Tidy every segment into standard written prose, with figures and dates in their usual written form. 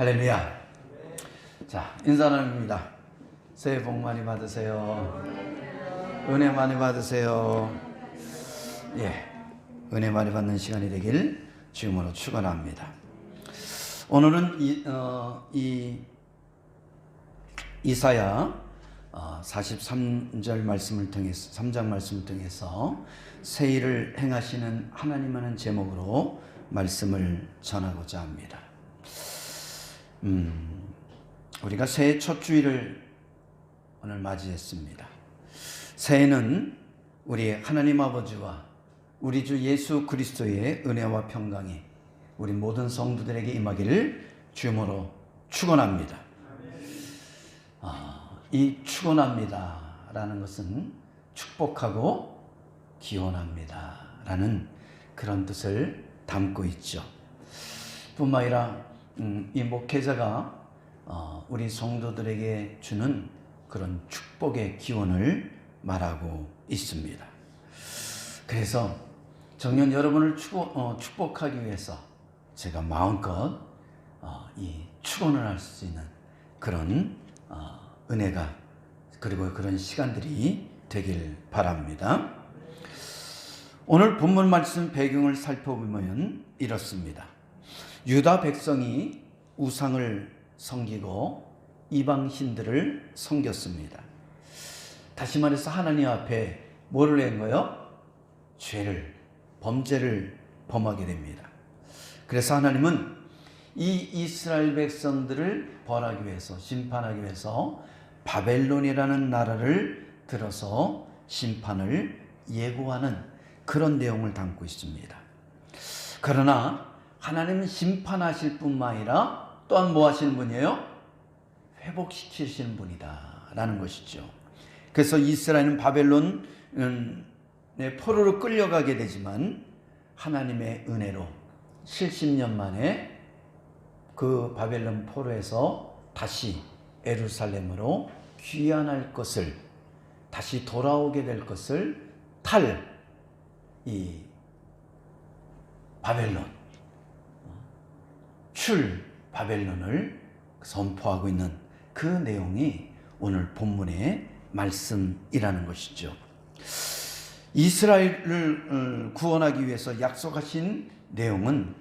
할렐루야. 자, 인사 나눕니다. 새해 복 많이 받으세요. 은혜 많이 받으세요. 예, 은혜 많이 받는 시간이 되길 주님으로 축원합니다. 오늘은 이사야 43절 말씀을 통해서 3장 말씀을 통해서 새 일을 행하시는 하나님이라는 제목으로 말씀을 전하고자 합니다. 우리가 새해 첫 주일을 오늘 맞이했습니다. 새해는 우리 하나님 아버지와 우리 주 예수 그리스도의 은혜와 평강이 우리 모든 성도들에게 임하기를 주님으로 축원합니다. 이 축원합니다 라는 것은 축복하고 기원합니다 라는 그런 뜻을 담고 있죠. 뿐만 아니라 이 목회자가 우리 성도들에게 주는 그런 축복의 기원을 말하고 있습니다. 그래서 정녕 여러분을 축복하기 위해서 제가 마음껏 이 축원을 할 수 있는 그런 은혜가 그리고 그런 시간들이 되길 바랍니다. 오늘 본문 말씀 배경을 살펴보면 이렇습니다. 유다 백성이 우상을 섬기고 이방신들을 섬겼습니다. 다시 말해서 하나님 앞에 뭐를 한 거예요? 범죄를 범하게 됩니다. 그래서 하나님은 이 이스라엘 백성들을 벌하기 위해서, 심판하기 위해서 바벨론이라는 나라를 들어서 심판을 예고하는 그런 내용을 담고 있습니다. 그러나 하나님은 심판하실 뿐만 아니라 또한 뭐 하시는 분이에요? 회복시키시는 분이다 라는 것이죠. 그래서 이스라엘은 바벨론의 포로로 끌려가게 되지만 하나님의 은혜로 70년 만에 그 바벨론 포로에서 다시 예루살렘으로 귀환할 것을, 다시 돌아오게 될 것을 이 바벨론, 바벨론을 선포하고 있는 그 내용이 오늘 본문의 말씀이라는 것이죠. 이스라엘을 구원하기 위해서 약속하신 내용은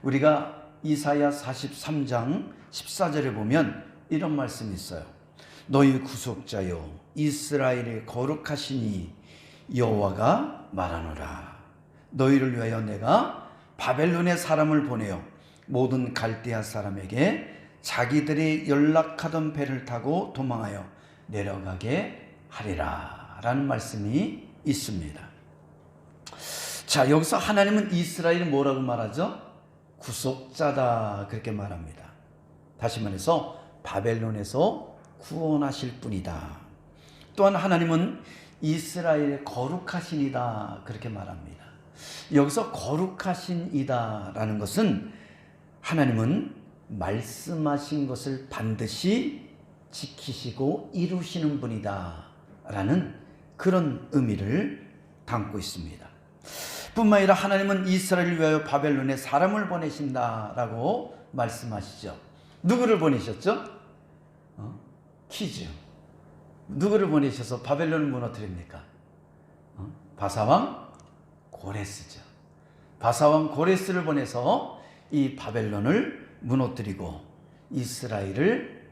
우리가 이사야 43장 14절에 보면 이런 말씀이 있어요. 너희 구속자여 이스라엘의 거룩하시니 여호와가 말하노라. 너희를 위하여 내가 바벨론의 사람을 보내어 모든 갈대아 사람에게 자기들이 연락하던 배를 타고 도망하여 내려가게 하리라 라는 말씀이 있습니다. 자, 여기서 하나님은 이스라엘이 뭐라고 말하죠? 구속자다 그렇게 말합니다. 다시 말해서 바벨론에서 구원하실 분이다. 또한 하나님은 이스라엘의 거룩하신이다 그렇게 말합니다. 여기서 거룩하신이다 라는 것은 하나님은 말씀하신 것을 반드시 지키시고 이루시는 분이다 라는 그런 의미를 담고 있습니다. 뿐만 아니라 하나님은 이스라엘을 위하여 바벨론에 사람을 보내신다라고 말씀하시죠. 누구를 보내셨죠? 퀴즈. 누구를 보내셔서 바벨론을 무너뜨립니까? 바사왕 고레스죠. 바사왕 고레스를 보내서 이 바벨론을 무너뜨리고 이스라엘을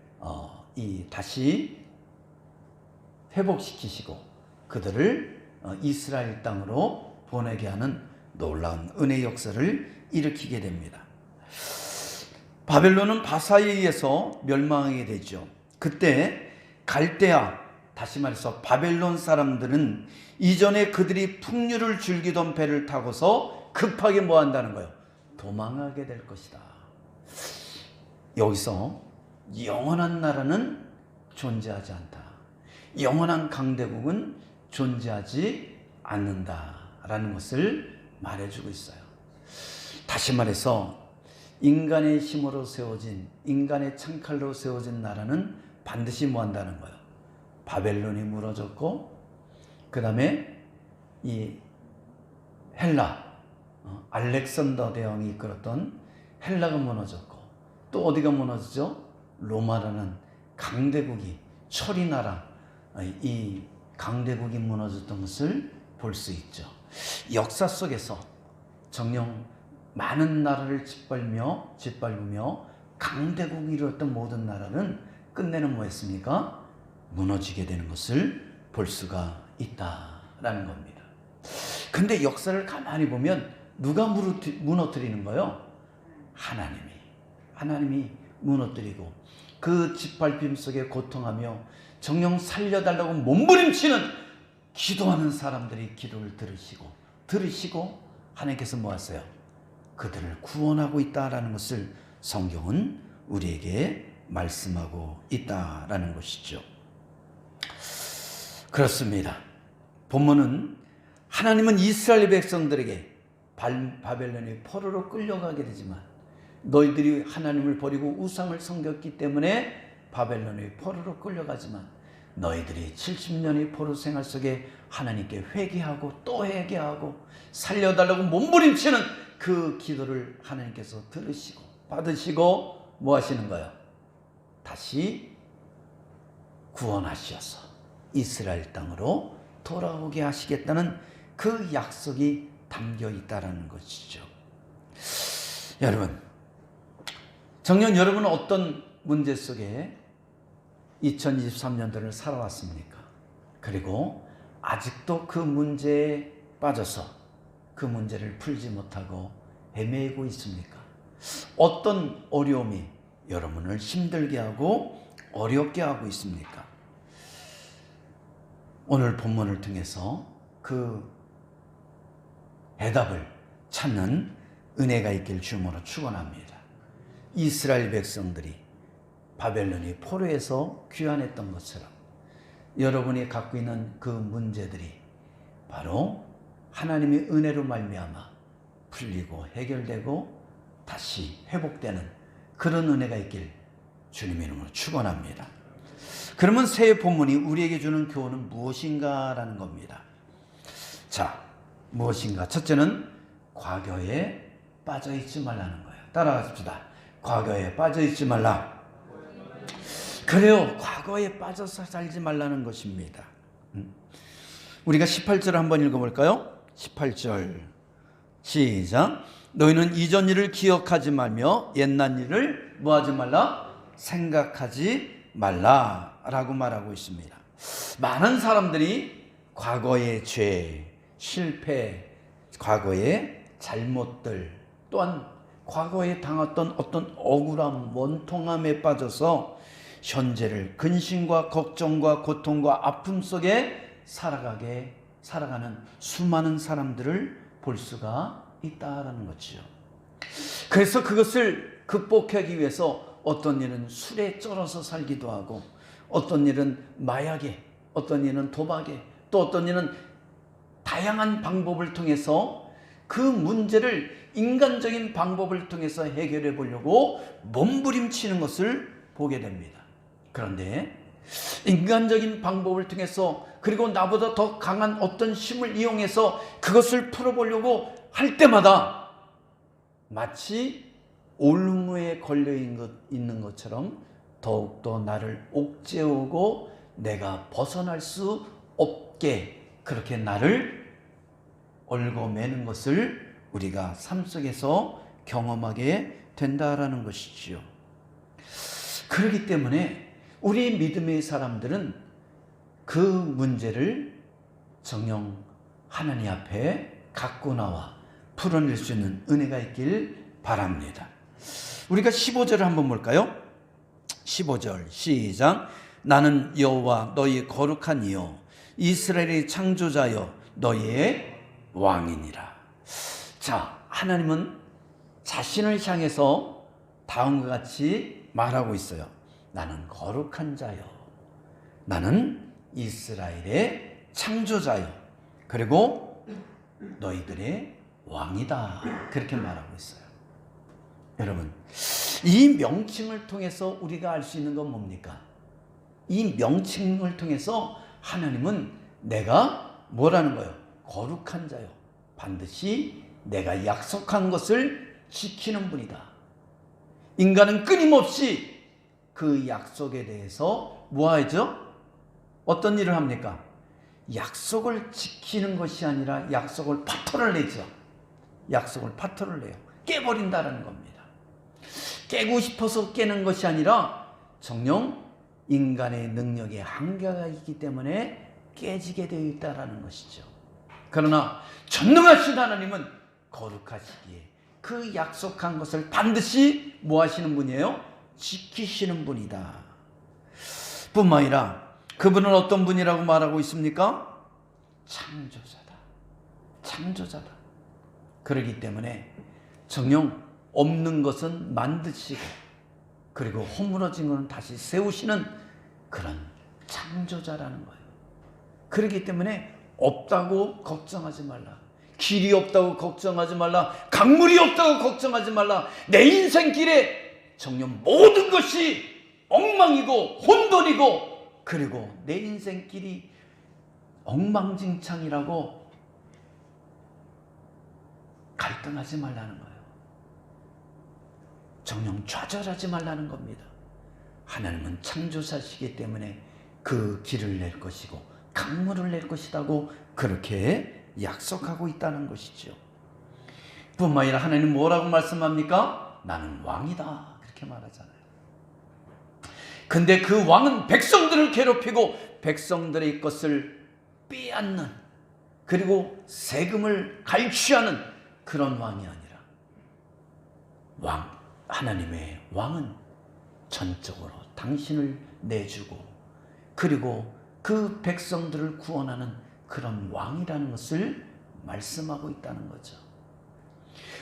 다시 회복시키시고 그들을 이스라엘 땅으로 보내게 하는 놀라운 은혜 역사를 일으키게 됩니다. 바벨론은 바사에 의해서 멸망하게 되죠. 그때 갈대아, 다시 말해서 바벨론 사람들은 이전에 그들이 풍류를 즐기던 배를 타고서 급하게 뭐 한다는 거예요? 도망하게 될 것이다. 여기서 영원한 나라는 존재하지 않다. 영원한 강대국은 존재하지 않는다라는 것을 말해주고 있어요. 다시 말해서 인간의 힘으로 세워진, 인간의 창칼로 세워진 나라는 반드시 뭐 한다는 거예요? 바벨론이 무너졌고 그 다음에 이 헬라, 알렉산더 대왕이 이끌었던 헬라가 무너졌고 또 어디가 무너지죠? 로마라는 강대국이, 초리나라, 이 강대국이 무너졌던 것을 볼 수 있죠. 역사 속에서 정녕 많은 나라를 짓밟으며 강대국이 이루었던 모든 나라는 끝내는 뭐였습니까? 무너지게 되는 것을 볼 수가 있다라는 겁니다. 근데 역사를 가만히 보면 누가 무너뜨리는 거예요? 하나님이 무너뜨리고, 그 짓밟힘 속에 고통하며 정녕 살려달라고 몸부림치는 기도하는 사람들이 기도를 들으시고 하나님께서 뭐 하세요? 그들을 구원하고 있다라는 것을 성경은 우리에게 말씀하고 있다라는 것이죠. 그렇습니다. 본문은 하나님은 이스라엘 백성들에게 바벨론의 포로로 끌려가게 되지만, 너희들이 하나님을 버리고 우상을 섬겼기 때문에 바벨론의 포로로 끌려가지만, 너희들이 70년의 포로 생활 속에 하나님께 회개하고 또 회개하고 살려달라고 몸부림치는 그 기도를 하나님께서 들으시고 받으시고 뭐 하시는 거예요? 다시 구원하셔서 이스라엘 땅으로 돌아오게 하시겠다는 그 약속이 담겨 있다는 것이죠. 여러분, 정녕 여러분은 어떤 문제 속에 2023년도를 살아왔습니까? 그리고 아직도 그 문제에 빠져서 그 문제를 풀지 못하고 헤매고 있습니까? 어떤 어려움이 여러분을 힘들게 하고 어렵게 하고 있습니까? 오늘 본문을 통해서 그 해답을 찾는 은혜가 있길 주님으로 축원합니다. 이스라엘 백성들이 바벨론의 포로에서 귀환했던 것처럼 여러분이 갖고 있는 그 문제들이 바로 하나님의 은혜로 말미암아 풀리고 해결되고 다시 회복되는 그런 은혜가 있길 주님의 이름으로 축원합니다. 그러면 새 본문이 우리에게 주는 교훈은 무엇인가라는 겁니다. 자, 무엇인가? 첫째는 과거에 빠져있지 말라는 거예요. 따라가십시다. 과거에 빠져있지 말라. 그래요. 과거에 빠져서 살지 말라는 것입니다. 우리가 18절을 한번 읽어볼까요? 18절 시작. 너희는 이전 일을 기억하지 말며 옛날 일을 뭐하지 말라? 생각하지 말라라고 말하고 있습니다. 많은 사람들이 과거의 죄, 실패, 과거의 잘못들, 또한 과거에 당했던 어떤 억울함, 원통함에 빠져서 현재를 근심과 걱정과 고통과 아픔 속에 살아가는 수많은 사람들을 볼 수가 있다라는 거죠. 그래서 그것을 극복하기 위해서 어떤 일은 술에 쩔어서 살기도 하고, 어떤 일은 마약에, 어떤 일은 도박에, 또 어떤 일은 다양한 방법을 통해서 그 문제를 인간적인 방법을 통해서 해결해 보려고 몸부림치는 것을 보게 됩니다. 그런데 인간적인 방법을 통해서, 그리고 나보다 더 강한 어떤 힘을 이용해서 그것을 풀어보려고 할 때마다 마치 올무에 걸려 있는 것처럼 더욱더 나를 옥죄우고 내가 벗어날 수 없게 그렇게 나를 얽어매는 것을 우리가 삶 속에서 경험하게 된다라는 것이지요. 그렇기 때문에 우리 믿음의 사람들은 그 문제를 정녕 하나님 앞에 갖고 나와 풀어낼 수 있는 은혜가 있길 바랍니다. 우리가 15절을 한번 볼까요? 15절 시작. 나는 여호와 너희 거룩한 이요 이스라엘의 창조자여 너희의 왕이니라. 자, 하나님은 자신을 향해서 다음과 같이 말하고 있어요. 나는 거룩한 자요, 나는 이스라엘의 창조자요, 그리고 너희들의 왕이다, 그렇게 말하고 있어요. 여러분, 이 명칭을 통해서 우리가 알 수 있는 건 뭡니까? 이 명칭을 통해서 하나님은 내가 뭐라는 거예요? 거룩한 자요, 반드시 내가 약속한 것을 지키는 분이다. 인간은 끊임없이 그 약속에 대해서 뭐 하죠? 어떤 일을 합니까? 약속을 지키는 것이 아니라 약속을 파토를 내죠. 약속을 파토를 내요. 깨버린다는 겁니다. 깨고 싶어서 깨는 것이 아니라 정녕 인간의 능력에 한계가 있기 때문에 깨지게 되어 있다는 것이죠. 그러나 전능하신 하나님은 거룩하시기에 그 약속한 것을 반드시 뭐 하시는 분이에요? 지키시는 분이다. 뿐만 아니라 그분은 어떤 분이라고 말하고 있습니까? 창조자다. 창조자다. 그렇기 때문에 정녕 없는 것은 만드시고 그리고 허물어진 것은 다시 세우시는 그런 창조자라는 거예요. 그렇기 때문에 없다고 걱정하지 말라. 길이 없다고 걱정하지 말라. 강물이 없다고 걱정하지 말라. 내 인생 길에 정녕 모든 것이 엉망이고 혼돈이고 그리고 내 인생 길이 엉망진창이라고 갈등하지 말라는 거예요. 정녕 좌절하지 말라는 겁니다. 하나님은 창조자시기 때문에 그 길을 낼 것이고 강물을 낼 것이라고 그렇게 약속하고 있다는 것이죠. 뿐만 아니라 하나님 뭐라고 말씀합니까? 나는 왕이다. 그렇게 말하잖아요. 근데 그 왕은 백성들을 괴롭히고 백성들의 것을 빼앗는 그리고 세금을 갈취하는 그런 왕이 아니라 하나님의 왕은 전적으로 당신을 내주고 그리고 그 백성들을 구원하는 그런 왕이라는 것을 말씀하고 있다는 거죠.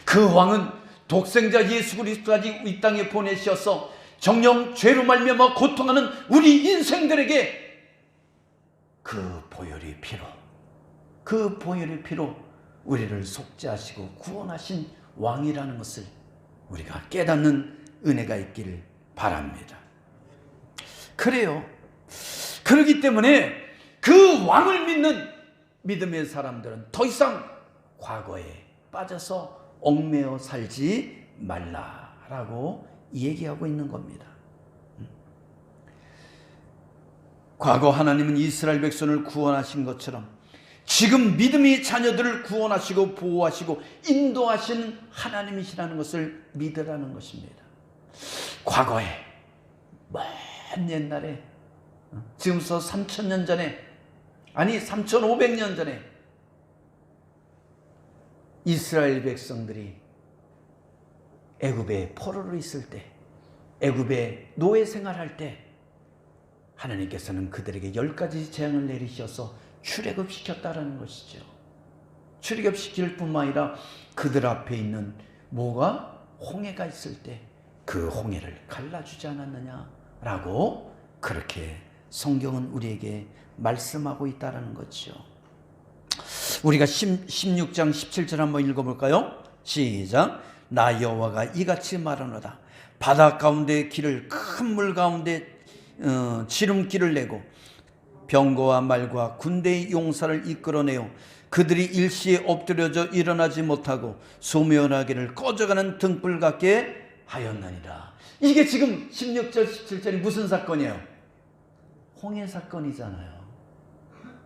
그 왕은 독생자 예수 그리스도까지 이 땅에 보내셔서 정령 죄로 말미암아 고통하는 우리 인생들에게 그 보혈의 피로 우리를 속죄하시고 구원하신 왕이라는 것을 우리가 깨닫는 은혜가 있기를 바랍니다. 그래요. 그렇기 때문에 그 왕을 믿는 믿음의 사람들은 더 이상 과거에 빠져서 얽매여 살지 말라라고 얘기하고 있는 겁니다. 과거 하나님은 이스라엘 백성을 구원하신 것처럼 지금 믿음의 자녀들을 구원하시고 보호하시고 인도하시는 하나님이시라는 것을 믿으라는 것입니다. 과거에 먼 옛날에 지금서 3000년 전에 아니 3500년 전에 이스라엘 백성들이 애굽에 포로로 있을 때 애굽에 노예 생활할 때 하나님께서는 그들에게 10가지 재앙을 내리셔서 출애굽시켰다라는 것이죠. 출애굽시킬 뿐만 아니라 그들 앞에 있는 뭐가 홍해가 있을 때 그 홍해를 갈라주지 않았느냐라고 그렇게 성경은 우리에게 말씀하고 있다는 거죠. 우리가 16장 17절 한번 읽어볼까요? 시작. 나 여호와가 이같이 말하노라. 바다 가운데 길을 큰 물 가운데 지름길을 내고 병거와 말과 군대의 용사를 이끌어내어 그들이 일시에 엎드려져 일어나지 못하고 소멸하기를 꺼져가는 등불 같게 하였나니라. 이게 지금 16절 17절이 무슨 사건이에요? 홍해 사건이잖아요.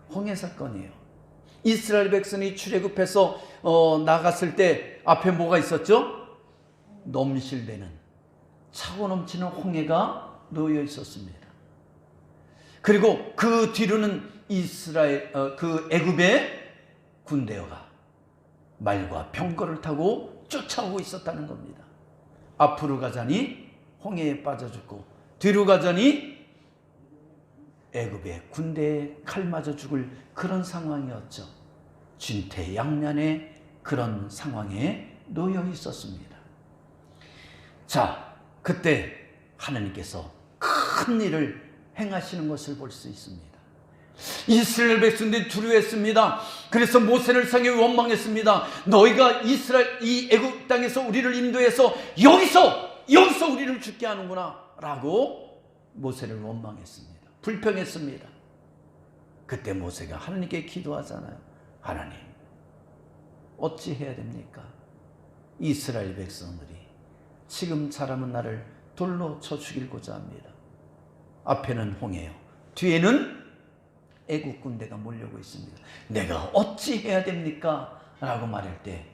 홍해 사건이에요. 이스라엘 백성이 출애굽해서 나갔을 때 앞에 뭐가 있었죠? 넘실대는 차고 넘치는 홍해가 놓여 있었습니다. 그리고 그 뒤로는 그 애굽의 군대가 말과 병거를 타고 쫓아오고 있었다는 겁니다. 앞으로 가자니 홍해에 빠져 죽고 뒤로 가자니 애굽의 군대에 칼 맞아 죽을 그런 상황이었죠. 진퇴양난의 그런 상황에 놓여 있었습니다. 자, 그때 하나님께서 큰 일을 행하시는 것을 볼 수 있습니다. 이스라엘 백성들이 두려워했습니다. 그래서 모세를 향해 원망했습니다. 너희가 이 애굽 땅에서 우리를 인도해서 여기서 우리를 죽게 하는구나 라고 모세를 원망했습니다. 불평했습니다. 그때 모세가 하나님께 기도하잖아요. 하나님, 어찌 해야 됩니까? 이스라엘 백성들이 지금 사람은 나를 돌로 쳐 죽이고자 합니다. 앞에는 홍해요, 뒤에는 애국 군대가 몰려오고 있습니다. 내가 어찌 해야 됩니까? 라고 말할 때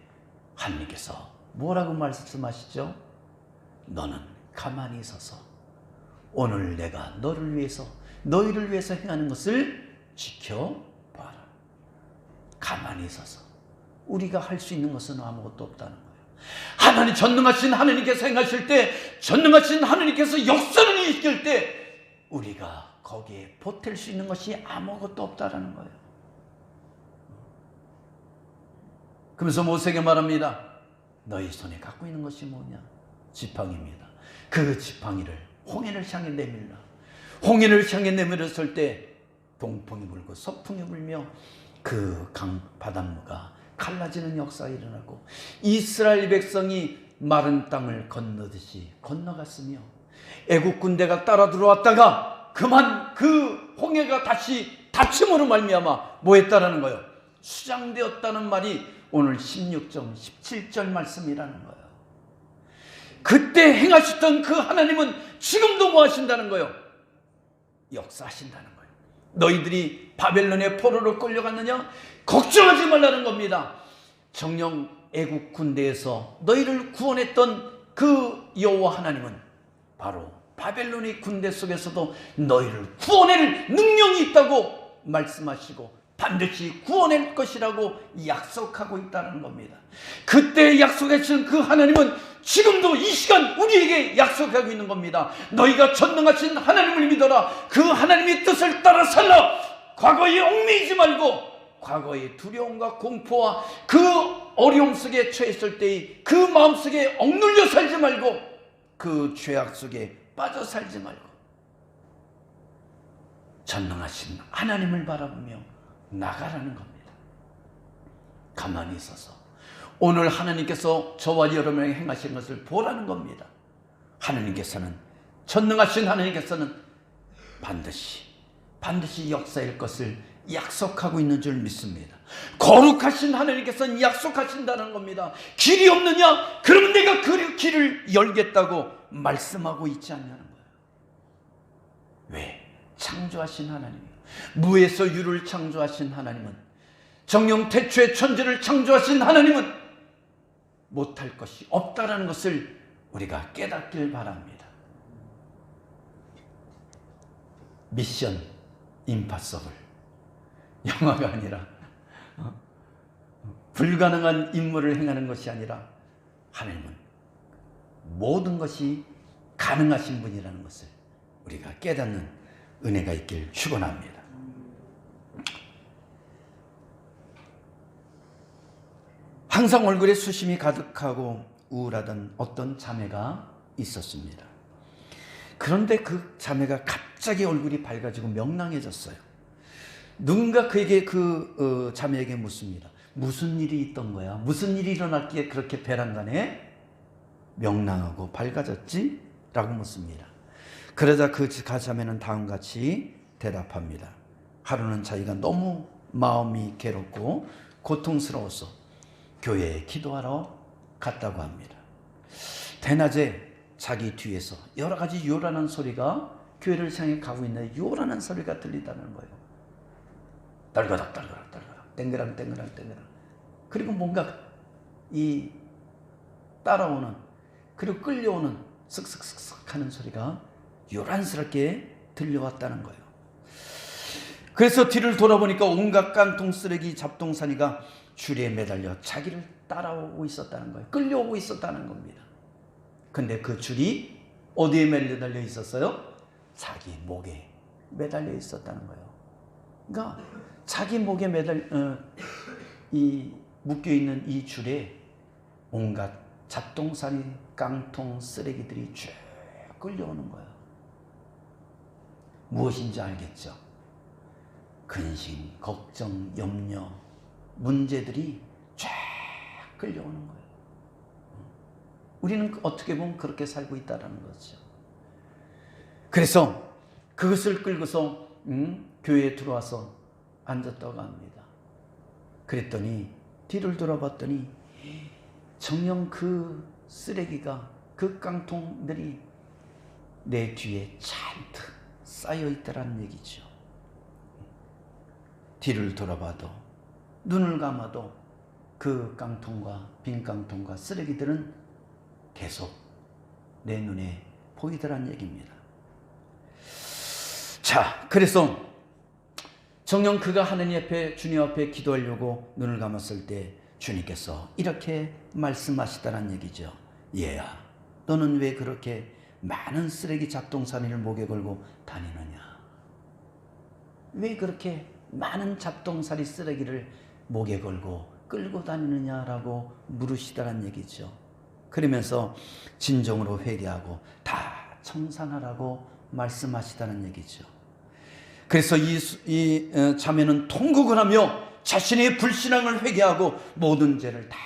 하나님께서 뭐라고 말씀하시죠? 너는 가만히 서서 오늘 내가 너희를 위해서 행하는 것을 지켜봐라. 가만히 서서 우리가 할 수 있는 것은 아무것도 없다는 거예요. 하나님, 전능하신 하나님께서 행하실 때, 전능하신 하나님께서 역사를 일으킬 때 우리가 거기에 보탤 수 있는 것이 아무것도 없다라는 거예요. 그러면서 모세에게 말합니다. 너희 손에 갖고 있는 것이 뭐냐? 지팡이입니다. 그 지팡이를 홍해를 향해 내밀라. 홍해를 향해 내밀었을 때 동풍이 불고 서풍이 불며 그 강 바닷물가 갈라지는 역사가 일어나고 이스라엘 백성이 마른 땅을 건너듯이 건너갔으며 애국 군대가 따라 들어왔다가 그만 그 홍해가 다시 닫힘으로 말미암아 뭐 했다라는 거예요? 수장되었다는 말이 오늘 16절 17절 말씀이라는 거예요. 그때 행하셨던 그 하나님은 지금도 뭐 하신다는 거예요? 역사하신다는 거예요. 너희들이 바벨론의 포로로 끌려갔느냐? 걱정하지 말라는 겁니다. 정령 애국 군대에서 너희를 구원했던 그 여호와 하나님은 바로 바벨론의 군대 속에서도 너희를 구원할 능력이 있다고 말씀하시고 반드시 구원할 것이라고 약속하고 있다는 겁니다. 그때 약속하신 그 하나님은 지금도 이 시간 우리에게 약속하고 있는 겁니다. 너희가 전능하신 하나님을 믿어라. 그 하나님의 뜻을 따라 살라. 과거에 얽매이지 말고 과거의 두려움과 공포와 그 어려움 속에 처했을 때의 그 마음속에 억눌려 살지 말고 그 죄악 속에 빠져 살지 말고 전능하신 하나님을 바라보며 나가라는 겁니다. 가만히 있어서 오늘 하나님께서 저와 여러분에게 행하신 것을 보라는 겁니다. 하나님께서는, 전능하신 하나님께서는 반드시 역사일 것을 약속하고 있는 줄 믿습니다. 거룩하신 하나님께서는 약속하신다는 겁니다. 길이 없느냐? 그러면 내가 그 길을 열겠다고 말씀하고 있지 않냐는 거예요. 왜? 창조하신 하나님이에요. 무에서 유를 창조하신 하나님은, 정령 태초의 천지를 창조하신 하나님은 못할 것이 없다라는 것을 우리가 깨닫길 바랍니다. 미션 임파서블, 영화가 아니라 불가능한 임무를 행하는 것이 아니라 하나님은 모든 것이 가능하신 분이라는 것을 우리가 깨닫는 은혜가 있길 축원합니다. 항상 얼굴에 수심이 가득하고 우울하던 어떤 자매가 있었습니다. 그런데 그 자매가 갑자기 얼굴이 밝아지고 명랑해졌어요. 누군가 그에게 자매에게 묻습니다. 무슨 일이 있던 거야? 무슨 일이 일어났기에 그렇게 베란간에 명랑하고 밝아졌지? 라고 묻습니다. 그러자 그 자매는 다음같이 대답합니다. 하루는 자기가 너무 마음이 괴롭고 고통스러워서 교회에 기도하러 갔다고 합니다. 대낮에 자기 뒤에서 여러 가지 요란한 소리가 교회를 향해 가고 있는데 요란한 소리가 들리다는 거예요. 떨거락 떨거락 떨거락 땡그랑 땡그랑 땡그랑. 그리고 뭔가 이 따라오는 그리고 끌려오는 슥슥슥슥 하는 소리가 요란스럽게 들려왔다는 거예요. 그래서 뒤를 돌아보니까 온갖 깡통 쓰레기 잡동사니가 줄에 매달려 자기를 따라오고 있었다는 거예요. 끌려오고 있었다는 겁니다. 근데 그 줄이 어디에 매달려 있었어요? 자기 목에 매달려 있었다는 거예요. 그러니까 자기 목에 묶여있는 이 줄에 온갖 잡동사니, 깡통, 쓰레기들이 쭉 끌려오는 거예요. 무엇인지 알겠죠? 근심, 걱정, 염려, 문제들이 쫙 끌려오는 거예요. 우리는 어떻게 보면 그렇게 살고 있다는 거죠. 그래서 그것을 끌고서 교회에 들어와서 앉았다고 합니다. 그랬더니 뒤를 돌아봤더니 정녕 그 쓰레기가 그 깡통들이 내 뒤에 잔뜩 쌓여 있다라는 얘기죠. 뒤를 돌아봐도, 눈을 감아도 그 깡통과 빈 깡통과 쓰레기들은 계속 내 눈에 보이더란 얘기입니다. 자, 그래서 정녕 그가 하느님 앞에, 주님 앞에 기도하려고 눈을 감았을 때 주님께서 이렇게 말씀하시다란 얘기죠. 얘야, 너는 왜 그렇게 많은 쓰레기 잡동사니를 목에 걸고 다니느냐? 왜 그렇게 많은 잡동사니 쓰레기를 목에 걸고 끌고 다니느냐라고 물으시다란 얘기죠. 그러면서 진정으로 회개하고 다 청산하라고 말씀하시다는 얘기죠. 그래서 이 자매는 통곡을 하며 자신의 불신앙을 회개하고 모든 죄를 다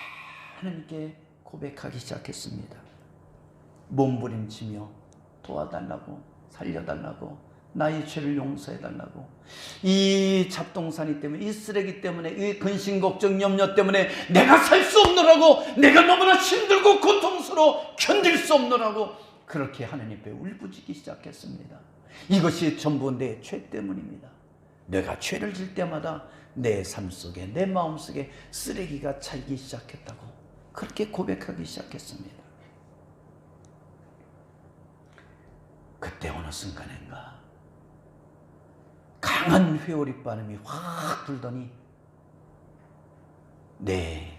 하나님께 고백하기 시작했습니다. 몸부림치며 도와달라고, 살려달라고, 나의 죄를 용서해달라고, 이 잡동사니 때문에, 이 쓰레기 때문에, 이 근심 걱정 염려 때문에 내가 살 수 없노라고, 내가 너무나 힘들고 고통스러워 견딜 수 없노라고 그렇게 하나님 앞에 울부짖기 시작했습니다. 이것이 전부 내 죄 때문입니다. 내가 죄를 질 때마다 내 삶 속에, 내 마음 속에 쓰레기가 차이기 시작했다고 그렇게 고백하기 시작했습니다. 그때 어느 순간인가 강한 회오리 바람이 확 불더니 내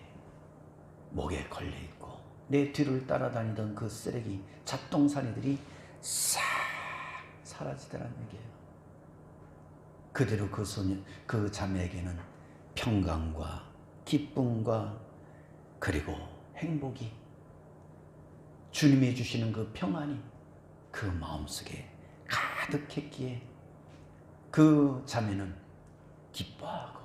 목에 걸려있고 내 뒤를 따라다니던 그 쓰레기 잡동사니들이 싹 사라지더란 얘기예요. 그대로 그 자매에게는 평강과 기쁨과 그리고 행복이, 주님이 주시는 그 평안이 그 마음속에 가득했기에 그 자매는 기뻐하고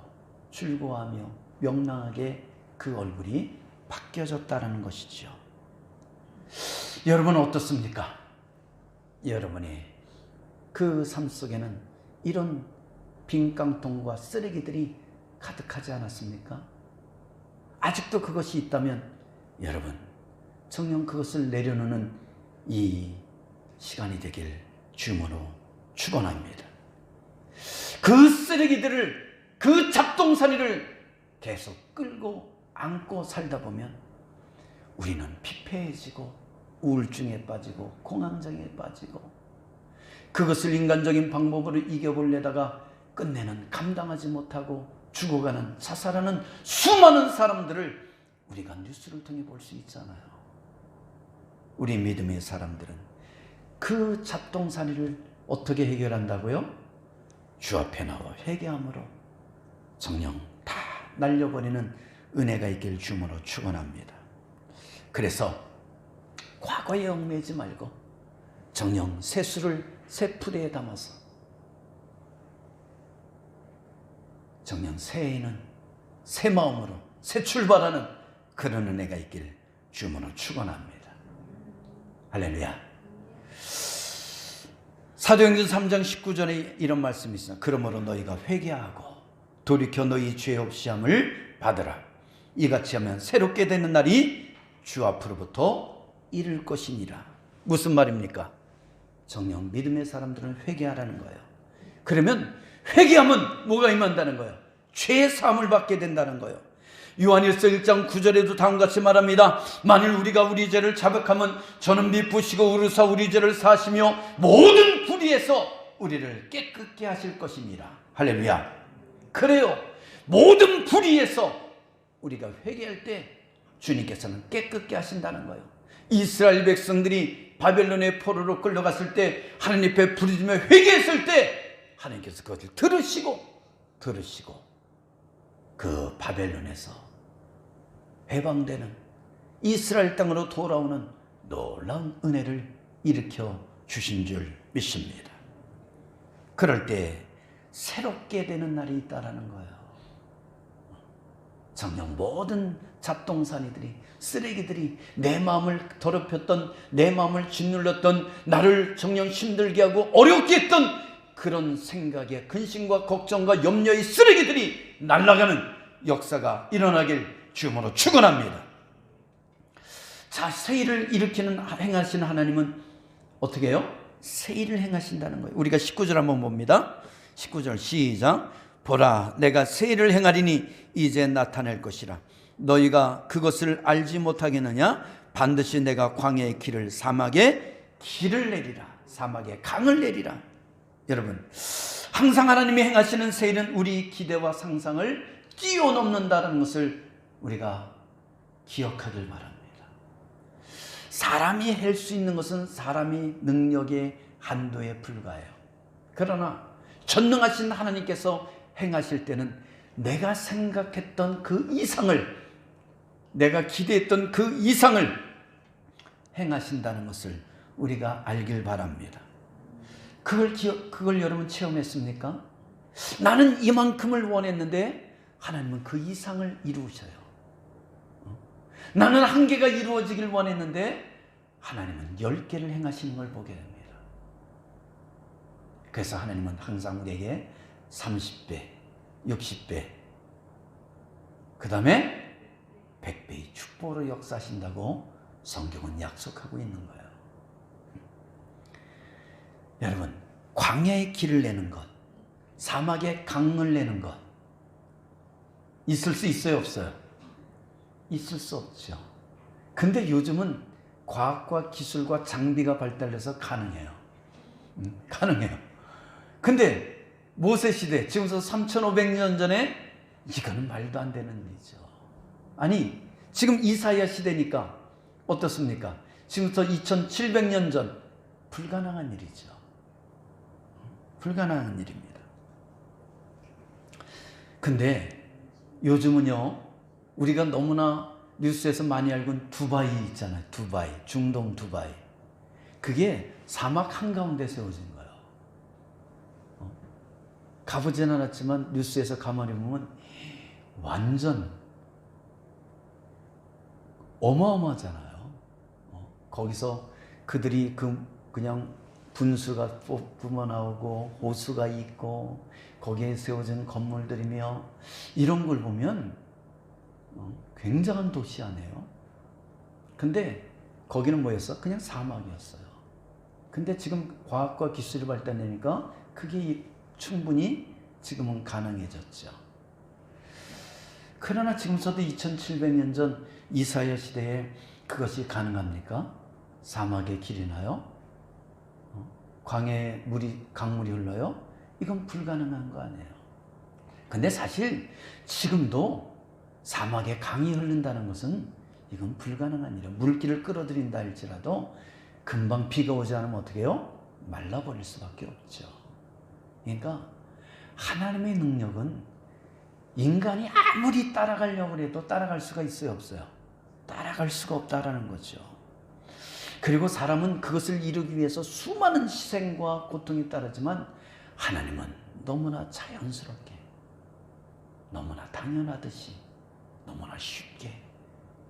즐거워하며 명랑하게 그 얼굴이 바뀌어졌다는 것이죠. 여러분은 어떻습니까? 여러분의 그 삶 속에는 이런 빈 깡통과 쓰레기들이 가득하지 않았습니까? 아직도 그것이 있다면 여러분 정녕 그것을 내려놓는 이 시간이 되길 주님으로 축원합니다. 그 쓰레기들을, 그 잡동사니를 계속 끌고 안고 살다 보면 우리는 피폐해지고 우울증에 빠지고 공황장애에 빠지고 그것을 인간적인 방법으로 이겨보려다가 끝내는 감당하지 못하고 죽어가는, 자살하는 수많은 사람들을 우리가 뉴스를 통해 볼 수 있잖아요. 우리 믿음의 사람들은 그 잡동사니를 어떻게 해결한다고요? 주 앞에 나와 회개함으로 정녕 다 날려버리는 은혜가 있길 주님으로 축원합니다. 그래서 과거에 얽매이지 말고 정녕 새수를 새 푸대에 담아서 정녕 새해에는 새 마음으로 새 출발하는 그런 은혜가 있길 주님으로 축원합니다. 할렐루야. 사도행전 3장 19절에 이런 말씀이 있습니다. 그러므로 너희가 회개하고 돌이켜 너희 죄 없이 함을 받으라. 이같이 하면 새롭게 되는 날이 주 앞으로부터 이를 것이니라. 무슨 말입니까? 정녕 믿음의 사람들은 회개하라는 거예요. 그러면 회개하면 뭐가 임한다는 거예요? 죄의 사함을 받게 된다는 거예요. 요한일서 1장 9절에도 다음과 같이 말합니다. 만일 우리가 우리 죄를 자백하면 저는 미쁘시고 의로사 우리 죄를 사시며 모든 불의에서 우리를 깨끗게 하실 것입니다. 할렐루야. 그래요. 모든 불의에서 우리가 회개할 때 주님께서는 깨끗게 하신다는 거예요. 이스라엘 백성들이 바벨론의 포로로 끌려갔을 때 하나님 앞에 부르짖으며 회개했을 때 하나님께서 그것을 들으시고 그 바벨론에서 해방되는 이스라엘 땅으로 돌아오는 놀라운 은혜를 일으켜 주신 줄 믿습니다. 그럴 때 새롭게 되는 날이 있다라는 거예요. 정녕 모든 잡동사니들이, 쓰레기들이 내 마음을 더럽혔던, 내 마음을 짓눌렀던, 나를 정녕 힘들게 하고 어렵게 했던 그런 생각의 근심과 걱정과 염려의 쓰레기들이 날아가는 역사가 일어나길 주님으로 축원합니다. 자, 새 일을 행하시는 하나님은 어떻게 해요? 새 일을 행하신다는 거예요. 우리가 19절 한번 봅니다. 19절 시작. 보라, 내가 새 일을 행하리니 이제 나타낼 것이라. 너희가 그것을 알지 못하겠느냐? 반드시 내가 광야의 길을, 사막에 길을 내리라. 사막에 강을 내리라. 여러분, 항상 하나님이 행하시는 새 일은 우리 기대와 상상을 뛰어넘는다는 것을 우리가 기억하길 바랍니다. 사람이 할 수 있는 것은 사람의 능력의 한도에 불과해요. 그러나 전능하신 하나님께서 행하실 때는 내가 생각했던 그 이상을, 내가 기대했던 그 이상을 행하신다는 것을 우리가 알길 바랍니다. 그걸 여러분 체험했습니까? 나는 이만큼을 원했는데 하나님은 그 이상을 이루셔요. 나는 한 개가 이루어지길 원했는데 하나님은 10개를 행하시는 걸 보게 됩니다. 그래서 하나님은 항상 우리에게 30배, 60배, 그 다음에 100배의 축복으로 역사하신다고 성경은 약속하고 있는 거예요. 여러분, 광야의 길을 내는 것, 사막에 강을 내는 것 있을 수 있어요, 없어요? 있을 수 없죠. 근데 요즘은 과학과 기술과 장비가 발달해서 가능해요. 가능해요. 근데 모세 시대, 지금부터 3,500년 전에 이거는 말도 안 되는 일이죠. 아니, 지금 이사야 시대니까 어떻습니까? 지금부터 2,700년 전 불가능한 일이죠. 불가능한 일입니다. 근데 요즘은요, 우리가 너무나 뉴스에서 많이 알고 있는 두바이 있잖아요. 두바이, 중동 두바이. 그게 사막 한가운데 세워진 거예요. 가보진 않았지만 뉴스에서 가만히 보면 완전 어마어마하잖아요. 거기서 그들이 그냥 분수가 뿜어나오고 호수가 있고 거기에 세워진 건물들이며 이런 걸 보면 굉장한 도시 아니에요. 근데 거기는 뭐였어? 그냥 사막이었어요. 근데 지금 과학과 기술이 발달되니까 그게 충분히 지금은 가능해졌죠. 그러나 지금서도 2700년 전 이사야 시대에 그것이 가능합니까? 사막의 길이 나요? 광야에 강물이 흘러요? 이건 불가능한 거 아니에요. 근데 사실 지금도 사막에 강이 흐른다는 것은 이건 불가능한 일이에요. 물길을 끌어들인다 할지라도 금방 비가 오지 않으면 어떻게 해요? 말라버릴 수밖에 없죠. 그러니까 하나님의 능력은 인간이 아무리 따라가려고 해도 따라갈 수가 있어요, 없어요? 따라갈 수가 없다라는 거죠. 그리고 사람은 그것을 이루기 위해서 수많은 희생과 고통이 따르지만 하나님은 너무나 자연스럽게, 너무나 당연하듯이, 너무나 쉽게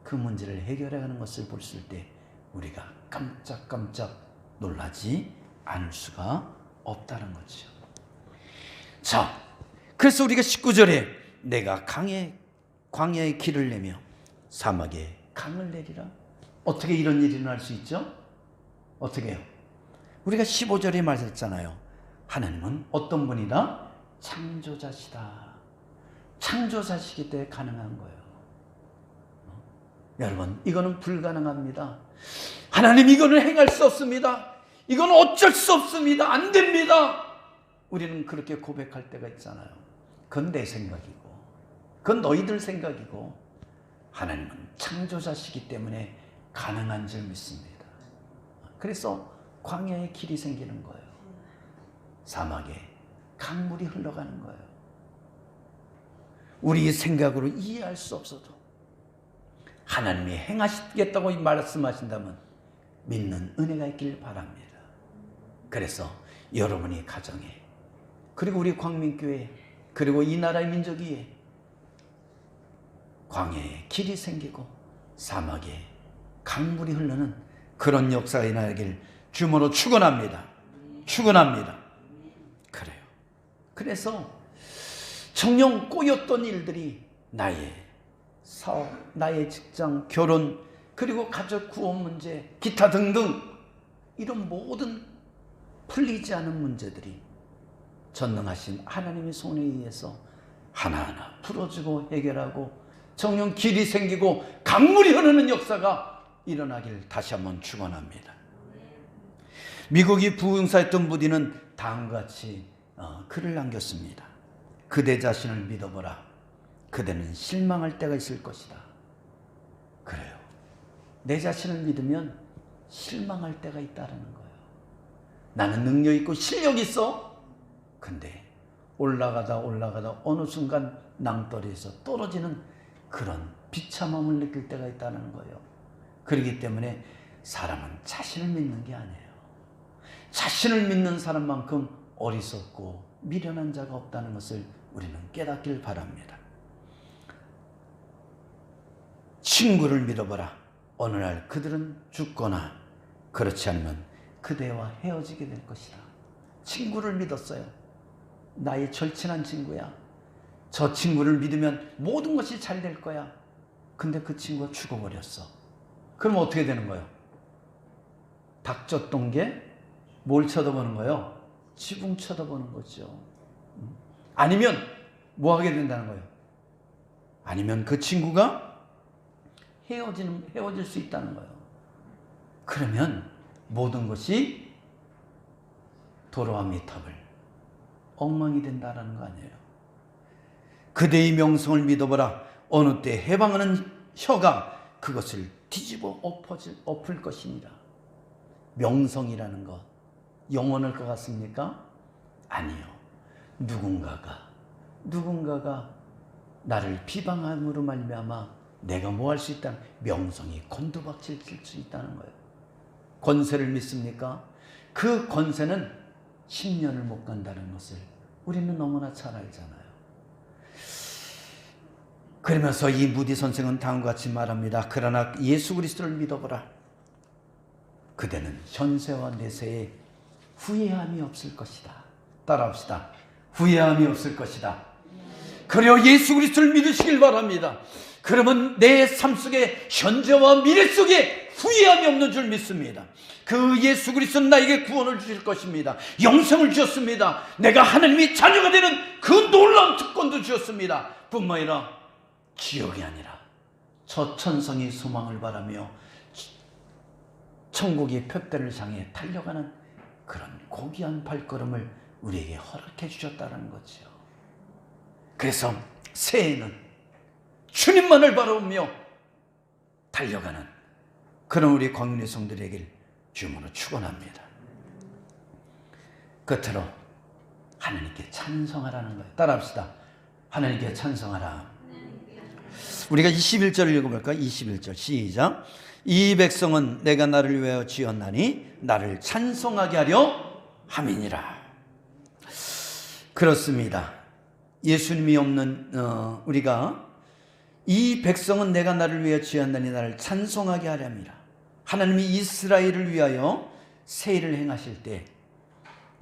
그 문제를 해결해가는 것을 봤을 때 우리가 깜짝깜짝 놀라지 않을 수가 없다는 거죠. 자, 그래서 우리가 19절에 내가 광야의 길을 내며 사막에 강을 내리라. 어떻게 이런 일이 일어날 수 있죠? 어떻게 해요? 우리가 15절에 말했잖아요. 하나님은 어떤 분이다? 창조자시다. 창조자시기 때문에 가능한 거예요. 여러분, 이거는 불가능합니다. 하나님, 이거는 행할 수 없습니다. 이건 어쩔 수 없습니다. 안 됩니다. 우리는 그렇게 고백할 때가 있잖아요. 그건 내 생각이고, 그건 너희들 생각이고, 하나님은 창조자시기 때문에 가능한 줄 믿습니다. 그래서 광야에 길이 생기는 거예요. 사막에 강물이 흘러가는 거예요. 우리 생각으로 이해할 수 없어도 하나님이 행하시겠다고 말씀하신다면 믿는 은혜가 있길 바랍니다. 그래서 여러분이 가정에, 그리고 우리 광민교회, 그리고 이 나라의 민족 위에 광야에 길이 생기고 사막에 강물이 흐르는 그런 역사가 일어나길 주님으로 축원합니다. 축원합니다. 그래요. 그래서 정녕 꼬였던 일들이 나의 사업, 나의 직장, 결혼, 그리고 가족 구원 문제, 기타 등등 이런 모든 풀리지 않은 문제들이 전능하신 하나님의 손에 의해서 하나하나 풀어지고 해결하고 정녕 길이 생기고 강물이 흐르는 역사가 일어나길 다시 한번 축원합니다. 미국이 부흥사였던 무디는 다음과 같이 글을 남겼습니다. 그대 자신을 믿어보라. 그대는 실망할 때가 있을 것이다. 그래요. 내 자신을 믿으면 실망할 때가 있다는 거예요. 나는 능력 있고 실력 있어. 근데 올라가다 어느 순간 낭떠러지에서 떨어지는 그런 비참함을 느낄 때가 있다는 거예요. 그렇기 때문에 사람은 자신을 믿는 게 아니에요. 자신을 믿는 사람만큼 어리석고 미련한 자가 없다는 것을 우리는 깨닫길 바랍니다. 친구를 믿어보라. 어느 날 그들은 죽거나 그렇지 않으면 그대와 헤어지게 될 것이다. 친구를 믿었어요. 나의 절친한 친구야. 저 친구를 믿으면 모든 것이 잘 될 거야. 근데 그 친구가 죽어버렸어. 그럼 어떻게 되는 거예요? 닥쳤던 게 뭘 쳐다보는 거예요? 지붕 쳐다보는 거죠. 아니면 뭐 하게 된다는 거예요? 아니면 그 친구가 헤어질 수 있다는 거예요. 그러면 모든 것이 도로와 미탑을 엉망이 된다는 거 아니에요. 그대의 명성을 믿어보라. 어느 때 해방하는 혀가 그것을 뒤집어 엎을 것이니라. 명성이라는 것 영원할 것 같습니까? 아니요. 누군가가 나를 비방함으로 말미암아 내가 뭐 할 수 있다? 명성이 곤두박질 수 있다는 거예요. 권세를 믿습니까? 그 권세는 10년을 못 간다는 것을 우리는 너무나 잘 알잖아요. 그러면서 이 무디 선생은 다음과 같이 말합니다. 그러나 예수 그리스도를 믿어보라. 그대는 현세와 내세에 후회함이 없을 것이다. 따라합시다. 후회함이 없을 것이다. 그래요. 예수 그리스도를 믿으시길 바랍니다. 그러면 내 삶 속에 현재와 미래 속에 후회함이 없는 줄 믿습니다. 그 예수 그리스도는 나에게 구원을 주실 것입니다. 영생을 주셨습니다. 내가 하나님의 자녀가 되는 그 놀라운 특권도 주셨습니다. 뿐만 아니라 지옥이 아니라 저 천성이 소망을 바라며 천국의 표대를 향해 달려가는 그런 고귀한 발걸음을 우리에게 허락해 주셨다는 거죠. 그래서 새해에는 주님만을 바라보며 달려가는 그런 우리 광윤의 성들에게 주문으로 축원합니다. 끝으로 하나님께 찬송하라는 거예요. 따라합시다. 하나님께 찬송하라. 우리가 21절을 읽어볼까요? 21절 시작. 이 백성은 내가 나를 위하여 지었나니 나를 찬송하게 하려 함이니라. 그렇습니다. 예수님이 없는 우리가 이 백성은 내가 나를 위하여 지었나니 나를 찬송하게 하려 함이라. 하나님이 이스라엘을 위하여 세일을 행하실 때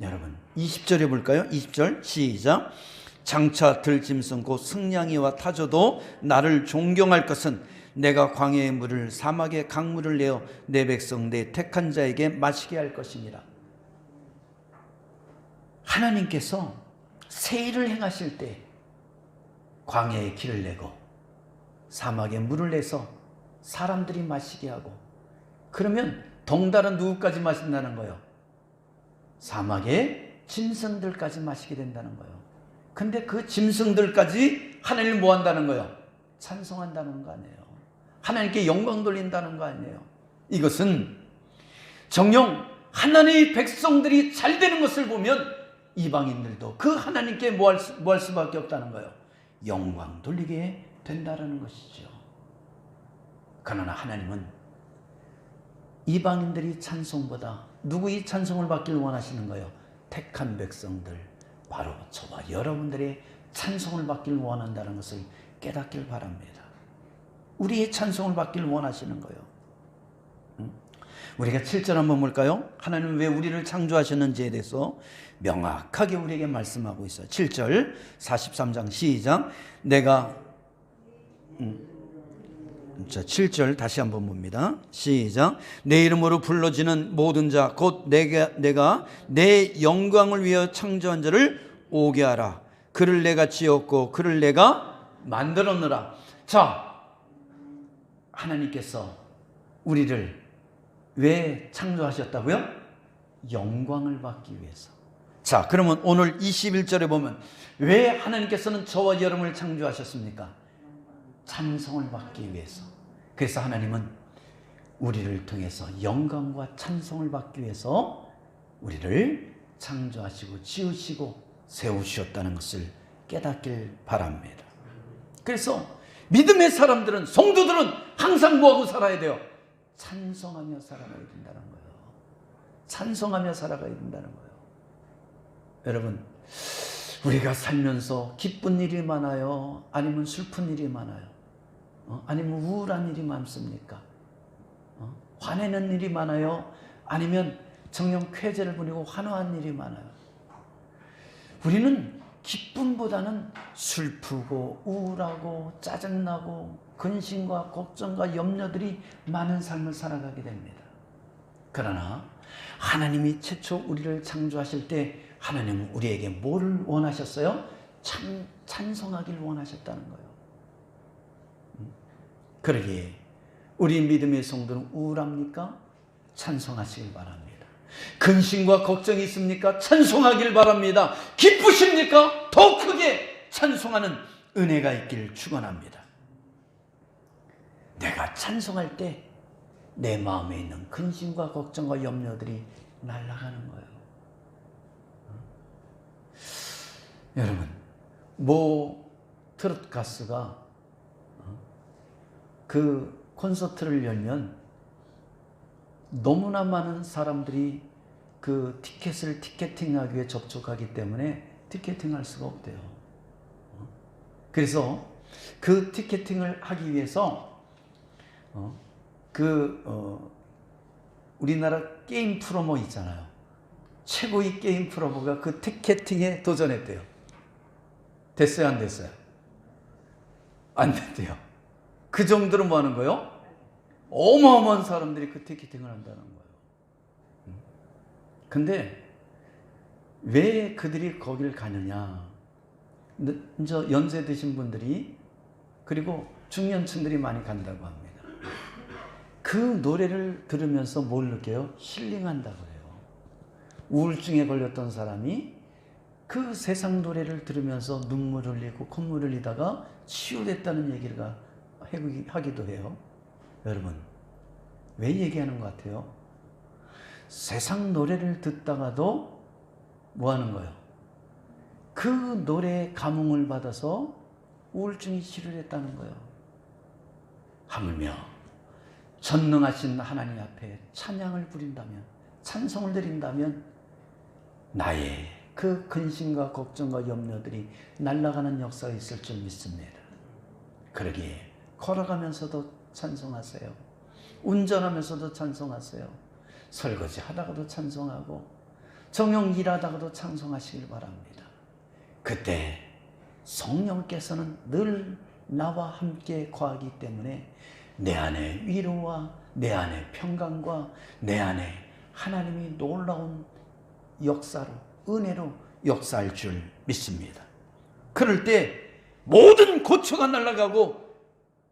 여러분 20절에 볼까요? 20절 시작. 장차 들짐승 곧 승냥이와 타조도 나를 존경할 것은 내가 광야의 물을 사막의 강물을 내어 내 백성 내 택한 자에게 마시게 할 것이니라. 하나님께서 세일을 행하실 때 광야에 길을 내고 사막에 물을 내서 사람들이 마시게 하고, 그러면 덩달은 누구까지 마신다는 거예요? 사막의 짐승들까지 마시게 된다는 거예요. 근데 그 짐승들까지 하나님을 뭐 한다는 거예요? 찬송한다는 거 아니에요. 하나님께 영광 돌린다는 거 아니에요. 이것은 정녕 하나님의 백성들이 잘 되는 것을 보면 이방인들도 그 하나님께 뭐 할 수밖에 없다는 거예요. 영광 돌리게 된다는 것이죠. 그러나 하나님은 이방인들이 찬송보다 누구의 찬송을 받기를 원하시는 거예요? 택한 백성들, 바로 저와 여러분들의 찬송을 받기를 원한다는 것을 깨닫길 바랍니다. 우리의 찬송을 받기를 원하시는 거예요. 우리가 7절 한번 볼까요? 하나님은 왜 우리를 창조하셨는지에 대해서 명확하게 우리에게 말씀하고 있어요. 7절 43장 시작. 내가 자, 7절 다시 한번 봅니다. 시작. 내 이름으로 불러지는 모든 자 곧 내가 내 영광을 위하여 창조한 자를 오게 하라. 그를 내가 지었고 그를 내가 만들었노라. 자, 하나님께서 우리를 왜 창조하셨다고요? 영광을 받기 위해서. 자, 그러면 오늘 21절에 보면 왜 하나님께서는 저와 여러분을 창조하셨습니까? 찬송을 받기 위해서. 그래서 하나님은 우리를 통해서 영광과 찬송을 받기 위해서 우리를 창조하시고 지으시고 세우셨다는 것을 깨닫길 바랍니다. 그래서 믿음의 사람들은, 성도들은 항상 뭐하고 살아야 돼요? 찬송하며 살아가야 된다는 거예요. 찬송하며 살아가야 된다는 거예요. 여러분, 우리가 살면서 기쁜 일이 많아요? 아니면 슬픈 일이 많아요? 아니면 우울한 일이 많습니까? 화내는 일이 많아요? 아니면 정녕 쾌재를 부리고 환호한 일이 많아요? 우리는 기쁨보다는 슬프고 우울하고 짜증나고 근심과 걱정과 염려들이 많은 삶을 살아가게 됩니다. 그러나 하나님이 최초 우리를 창조하실 때 하나님은 우리에게 뭐를 원하셨어요? 찬송하길 원하셨다는 거예요. 그러기에 우리 믿음의 성도는 우울합니까? 찬송하시길 바랍니다. 근심과 걱정이 있습니까? 찬송하길 바랍니다. 기쁘십니까? 더 크게 찬송하는 은혜가 있기를 축원합니다. 내가 찬송할 때 내 마음에 있는 근심과 걱정과 염려들이 날아가는 거예요. 여러분, 모 트로트 가수가 그 콘서트를 열면 너무나 많은 사람들이 그 티켓을 티켓팅하기 위해 접촉하기 때문에 티켓팅할 수가 없대요. 그래서 그 티켓팅을 하기 위해서 우리나라 게임 프로모 있잖아요. 최고의 게임 프로모가 그 티켓팅에 도전했대요. 됐어요, 안 됐어요? 안 됐대요. 그 정도로 뭐 하는 거예요? 어마어마한 사람들이 그 티켓팅을 한다는 거예요. 근데 왜 그들이 거길 가느냐? 이제 연세 드신 분들이, 그리고 중년층들이 많이 간다고 합니다. 그 노래를 들으면서 뭘 느껴요? 힐링한다고 해요. 우울증에 걸렸던 사람이 그 세상 노래를 들으면서 눈물을 흘리고 콧물을 흘리다가 치유됐다는 얘기를 하기도 해요. 여러분, 왜 얘기하는 것 같아요? 세상 노래를 듣다가도 뭐 하는 거예요? 그 노래에 감흥을 받아서 우울증이 치료됐다는 거예요. 하물며 전능하신 하나님 앞에 찬양을 부린다면, 찬송을 드린다면 나의 그 근심과 걱정과 염려들이 날아가는 역사가 있을 줄 믿습니다. 그러기에 걸어가면서도 찬송하세요. 운전하면서도 찬송하세요. 설거지 하다가도 찬송하고 정녕 일하다가도 찬송하시길 바랍니다. 그때 성령께서는 늘 나와 함께 거하기 때문에 내 안에 위로와 내 안에 평강과 내 안에 하나님이 놀라운 역사로, 은혜로 역사할 줄 믿습니다. 그럴 때 모든 고초가 날아가고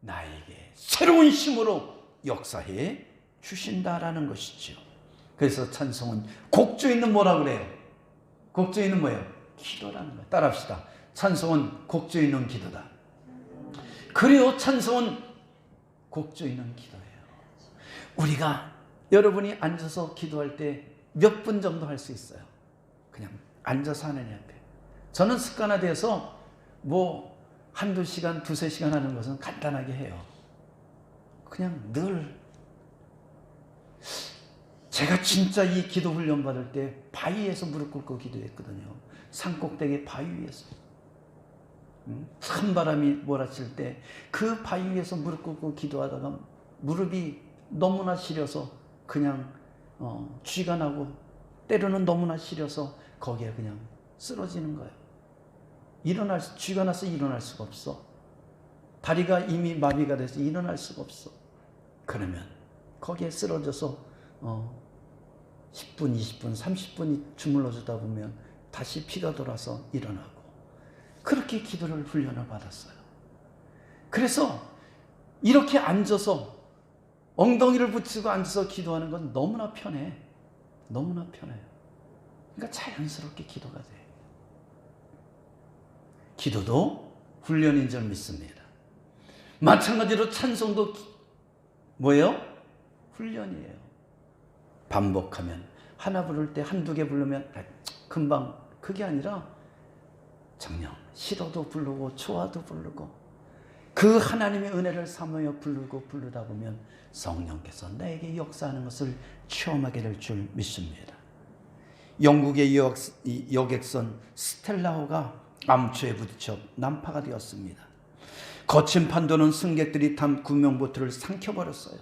나에게 새로운 힘으로 역사해 주신다라는 것이죠. 그래서 찬송은 곡조 있는 뭐라 그래요? 곡조 있는 뭐예요? 기도라는 거예요. 따라합시다. 찬송은 곡조 있는 기도다. 그래요, 찬송은 곡조 있는 기도예요. 우리가, 여러분이 앉아서 기도할 때 몇 분 정도 할 수 있어요? 그냥 앉아서 하느님 앞에. 저는 습관화돼서 뭐 한두 시간, 두세 시간 하는 것은 간단하게 해요. 그냥 늘. 제가 진짜 이 기도 훈련 받을 때 바위에서 무릎 꿇고 기도했거든요. 산꼭대기 바위 위에서. 찬바람이 몰아칠 때 그 바위 위에서 무릎 꿇고 기도하다가 무릎이 너무나 시려서 그냥 쥐가 나고, 때로는 너무나 시려서 거기에 그냥 쓰러지는 거예요. 쥐가 나서 일어날 수가 없어. 다리가 이미 마비가 돼서 일어날 수가 없어. 그러면 거기에 쓰러져서 10분, 20분, 30분이 주물러주다 보면 다시 피가 돌아서 일어나고, 그렇게 기도를 훈련을 받았어요. 그래서 이렇게 앉아서 엉덩이를 붙이고 앉아서 기도하는 건 너무나 편해. 너무나 편해요. 그러니까 자연스럽게 기도가 돼. 기도도 훈련인 줄 믿습니다. 마찬가지로 찬송도 뭐예요? 훈련이에요. 반복하면, 하나 부를 때 한두 개 부르면 금방, 그게 아니라 정녕 시도도 부르고 초아도 부르고 그 하나님의 은혜를 삼으며 부르다 보면 성령께서 나에게 역사하는 것을 체험하게 될 줄 믿습니다. 영국의 여객선 스텔라호가 암초에 부딪혀 난파가 되었습니다. 거친 판도는 승객들이 탄 구명보트를 삼켜버렸어요.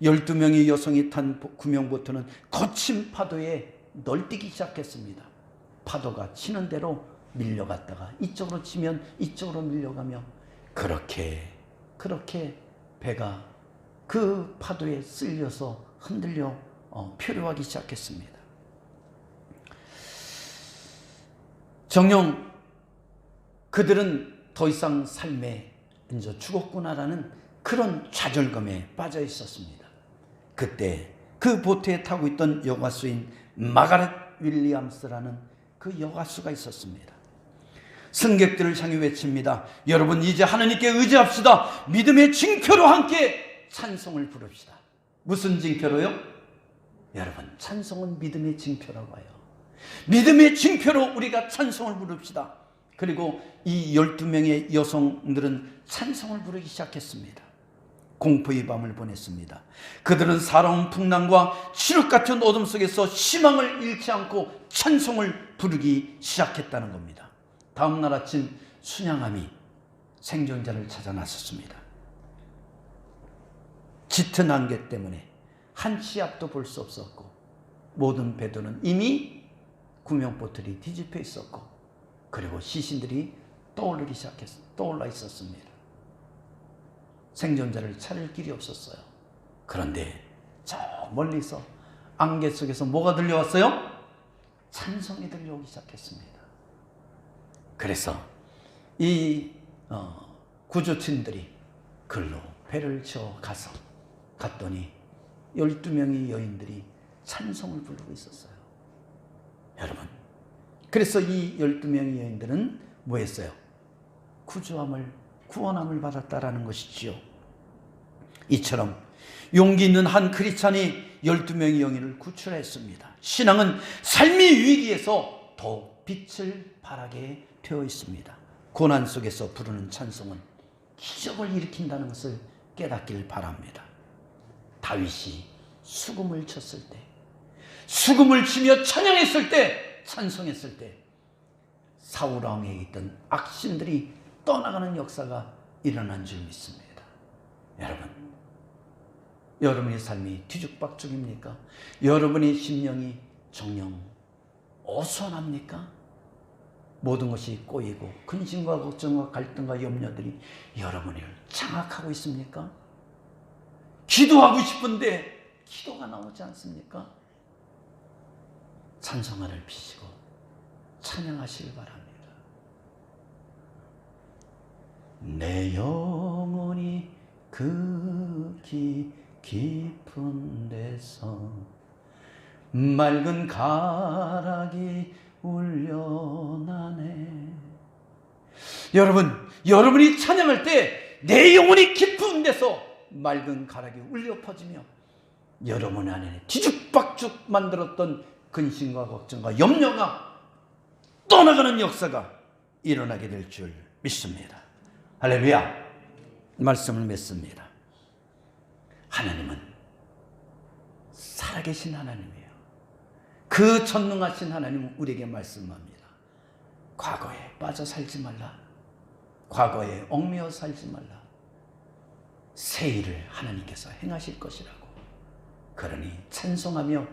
12명의 여성이 탄 구명보트는 거친 파도에 널뛰기 시작했습니다. 파도가 치는 대로 밀려갔다가 이쪽으로 치면 이쪽으로 밀려가며, 그렇게 배가 그 파도에 쓸려서 흔들려 표류하기 시작했습니다. 정녕 그들은 더 이상 삶에 이제 죽었구나라는 그런 좌절감에 빠져 있었습니다. 그때 그 보트에 타고 있던 여가수인 마가렛 윌리엄스라는 그 여가수가 있었습니다. 승객들을 향해 외칩니다. 여러분, 이제 하나님께 의지합시다. 믿음의 징표로 함께 찬송을 부릅시다. 무슨 징표로요? 여러분, 찬송은 믿음의 징표라고 해요. 믿음의 징표로 우리가 찬송을 부릅시다. 그리고 이 12명의 여성들은 찬송을 부르기 시작했습니다. 공포의 밤을 보냈습니다. 그들은 살아온 풍랑과 칠흑 같은 어둠 속에서 희망을 잃지 않고 찬송을 부르기 시작했다는 겁니다. 다음 날 아침 순양함이 생존자를 찾아 나섰습니다. 짙은 안개 때문에 한 치 앞도 볼 수 없었고, 모든 배도는 이미 구명보트들이 뒤집혀 있었고, 그리고 시신들이 떠올라 있었습니다. 생존자를 찾을 길이 없었어요. 그런데 저 멀리서 안개 속에서 뭐가 들려왔어요? 찬송이 들려오기 시작했습니다. 그래서 이 구조팀들이 글로 배를 지어 갔더니 12명의 여인들이 찬송을 부르고 있었어요. 여러분, 그래서 이 12명의 여인들은 뭐 했어요? 구원함을 받았다라는 것이지요. 이처럼 용기 있는 한 크리스찬이 12명의 영혼을 구출했습니다. 신앙은 삶의 위기에서 더 빛을 발하게 되어 있습니다. 고난 속에서 부르는 찬송은 기적을 일으킨다는 것을 깨닫길 바랍니다. 다윗이 수금을 쳤을 때, 수금을 치며 찬양했을 때, 찬송했을 때 사울 왕에게 있던 악신들이 떠나가는 역사가 일어난 줄 믿습니다. 여러분, 여러분의 삶이 뒤죽박죽입니까? 여러분의 심령이 정녕 어수선합니까? 모든 것이 꼬이고 근심과 걱정과 갈등과 염려들이 여러분을 장악하고 있습니까? 기도하고 싶은데 기도가 나오지 않습니까? 찬송화를 피시고 찬양하시길 바랍니다. 내 영혼이 그 깊은 데서 맑은 가락이 울려나네. 여러분이 찬양할 때 내 영혼이 깊은 데서 맑은 가락이 울려 퍼지며 여러분 안에 뒤죽박죽 만들었던 근심과 걱정과 염려가 떠나가는 역사가 일어나게 될 줄 믿습니다. 할렐루야. 말씀을 맺습니다. 하나님은 살아계신 하나님이에요. 그 전능하신 하나님은 우리에게 말씀합니다. 과거에 빠져 살지 말라. 과거에 얽매여 살지 말라. 새 일을 하나님께서 행하실 것이라고. 그러니 찬송하며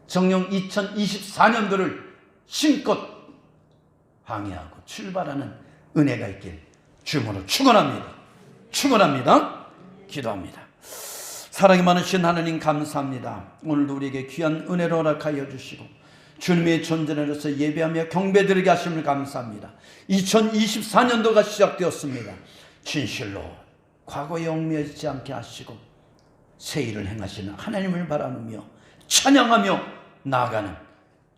정녕 2024년도를 힘껏 항해하고 출발하는 은혜가 있길 주님으로 축원합니다. 축원합니다. 기도합니다. 사랑이 많으신 하나님 감사합니다. 오늘도 우리에게 귀한 은혜를 허락하여 주시고 주님의 존재로서 예배하며 경배드리게 하심을 감사합니다. 2024년도가 시작되었습니다. 진실로 과거에 얽매이지 않게 하시고 새 일을 행하시는 하나님을 바라보며 찬양하며 나아가는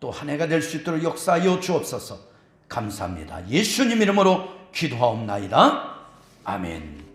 또 한 해가 될 수 있도록 역사하여 주옵소서. 감사합니다. 예수님 이름으로 기도하옵나이다. 아멘.